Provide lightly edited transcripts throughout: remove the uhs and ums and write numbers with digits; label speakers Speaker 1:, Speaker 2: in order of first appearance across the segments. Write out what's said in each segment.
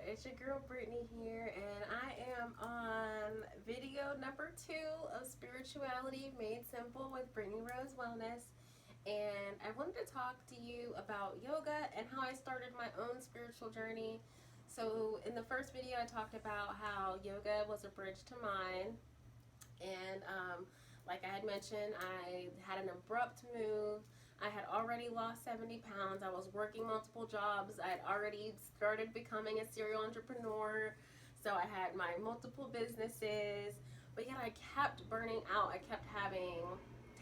Speaker 1: It's your girl Brittany here, and I am on video number 2 of Spirituality Made Simple with Brittany Rose Wellness. And I wanted to talk to you about yoga and how I started my own spiritual journey. So, in the first video, I talked about how yoga was a bridge to mine, and like I had mentioned, I had an abrupt move. I had already lost 70 pounds. I was working multiple jobs. I had already started becoming a serial entrepreneur. So I had my multiple businesses. But yet I kept burning out. I kept having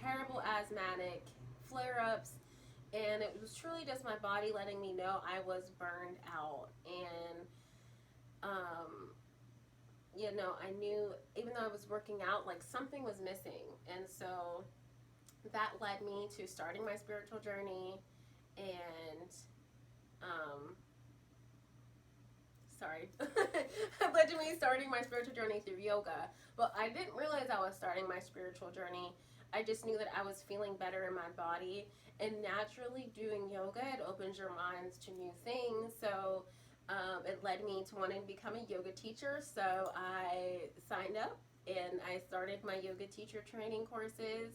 Speaker 1: terrible asthmatic flare ups. And it was truly just my body letting me know I was burned out. And I knew even though I was working out, like something was missing. And so that led me to starting my spiritual journey and, sorry, led to me starting my spiritual journey through yoga. But I didn't realize I was starting my spiritual journey. I just knew that I was feeling better in my body. And naturally, doing yoga, it opens your minds to new things. So it led me to wanting to become a yoga teacher. So I signed up and I started my yoga teacher training courses.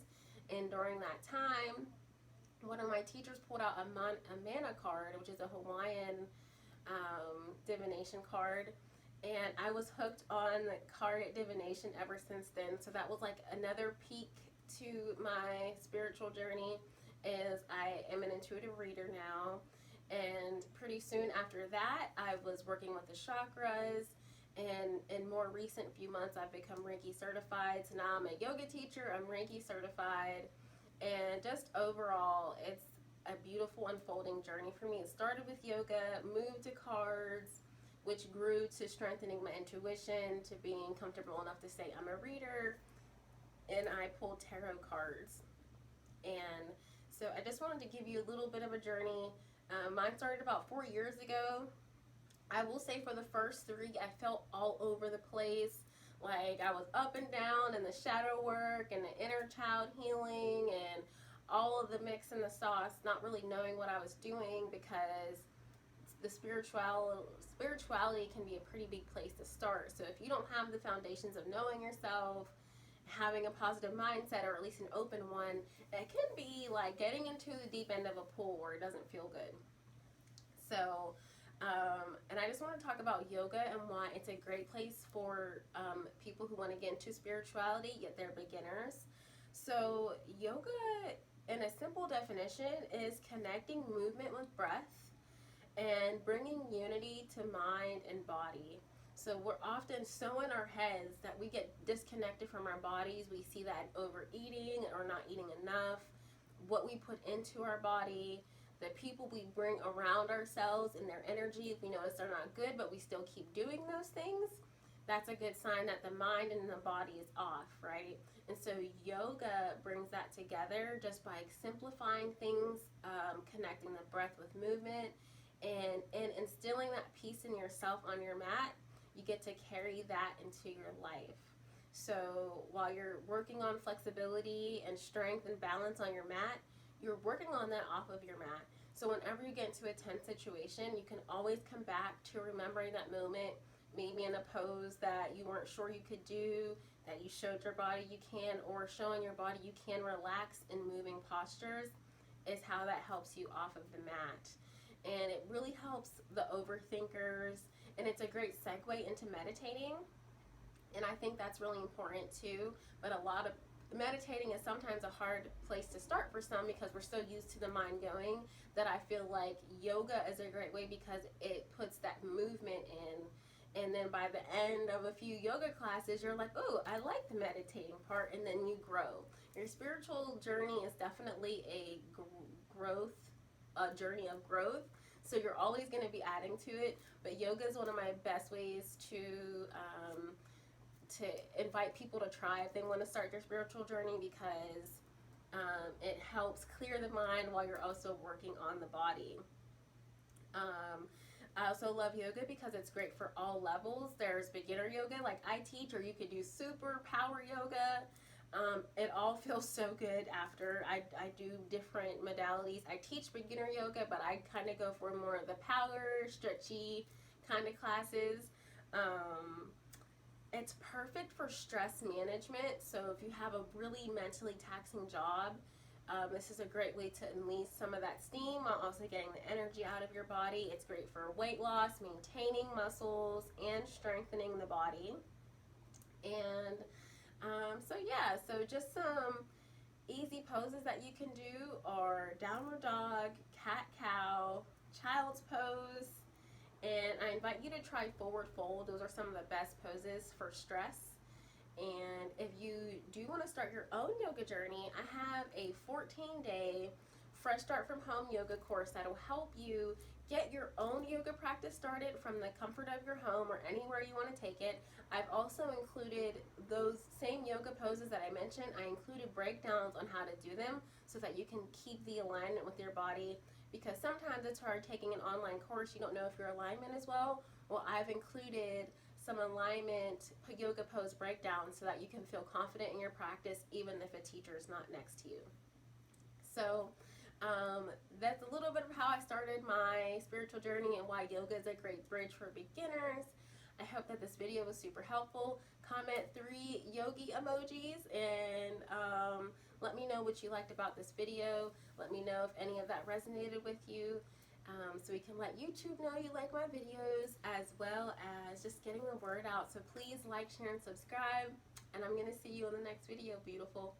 Speaker 1: And during that time, one of my teachers pulled out a mana card, which is a Hawaiian divination card. And I was hooked on card divination ever since then. So that was like another peak to my spiritual journey, as I am an intuitive reader now. And pretty soon after that, I was working with the chakras. And in more recent few months, I've become Reiki certified. So now I'm a yoga teacher, I'm Reiki certified. And just overall, it's a beautiful unfolding journey for me. It started with yoga, moved to cards, which grew to strengthening my intuition, to being comfortable enough to say I'm a reader. And I pulled tarot cards. And so I just wanted to give you a little bit of a journey. Mine started about 4 years ago. I will say for the first 3, I felt all over the place. Like I was up and down in the shadow work and the inner child healing and all of the mix and the sauce, not really knowing what I was doing, because the spirituality can be a pretty big place to start. So if you don't have the foundations of knowing yourself, having a positive mindset, or at least an open one, it can be like getting into the deep end of a pool where it doesn't feel good. So and I just want to talk about yoga and why it's a great place for people who want to get into spirituality, yet they're beginners. So yoga, in a simple definition, is connecting movement with breath and bringing unity to mind and body. So we're often so in our heads that we get disconnected from our bodies. We see that overeating or not eating enough, what we put into our body, the people we bring around ourselves and their energy. If we notice they're not good, but we still keep doing those things, that's a good sign that the mind and the body is off, right? And so yoga brings that together just by simplifying things, connecting the breath with movement, and instilling that peace in yourself on your mat. You get to carry that into your life. So while you're working on flexibility and strength and balance on your mat, you're working on that off of your mat. So whenever you get into a tense situation, you can always come back to remembering that moment, maybe in a pose that you weren't sure you could do, that you showed your body you can, or showing your body you can relax in moving postures, is how that helps you off of the mat. And it really helps the overthinkers, and it's a great segue into meditating. And I think that's really important too, but a lot of meditating is sometimes a hard place to start for some, because we're so used to the mind going, that I feel like yoga is a great way because it puts that movement in. And then by the end of a few yoga classes, you're like, oh, I like the meditating part, and then you grow. Your spiritual journey is definitely a journey of growth. So you're always going to be adding to it, but yoga is one of my best ways to invite people to try if they want to start their spiritual journey, because it helps clear the mind while you're also working on the body. I also love yoga because it's great for all levels. There's beginner yoga like I teach, or you could do super power yoga. It all feels so good after. I do different modalities. I teach beginner yoga, but I kind of go for more of the power, stretchy kind of classes. It's perfect for stress management. So if you have a really mentally taxing job, this is a great way to release some of that steam while also getting the energy out of your body. It's great for weight loss, maintaining muscles, and strengthening the body. And so just some easy poses that you can do are downward dog, cat cow, child's pose, and I invite you to try forward fold. Those are some of the best poses for stress. And if you do want to start your own yoga journey, I have a 14-day fresh start from home yoga course that'll help you get your own yoga practice started from the comfort of your home or anywhere you want to take it. I've also included those same yoga poses that I mentioned. I included breakdowns on how to do them so that you can keep the alignment with your body, because sometimes it's hard taking an online course. You don't know if your alignment is well. Well, I've included some alignment yoga pose breakdowns so that you can feel confident in your practice even if a teacher is not next to you. So that's a little bit of how I started my spiritual journey and why yoga is a great bridge for beginners. I hope that this video was super helpful. Comment 3 yogi emojis and let me know what you liked about this video. Let me know if any of that resonated with you, so we can let YouTube know you like my videos, as well as just getting the word out. So please like, share, and subscribe, and I'm going to see you in the next video, beautiful.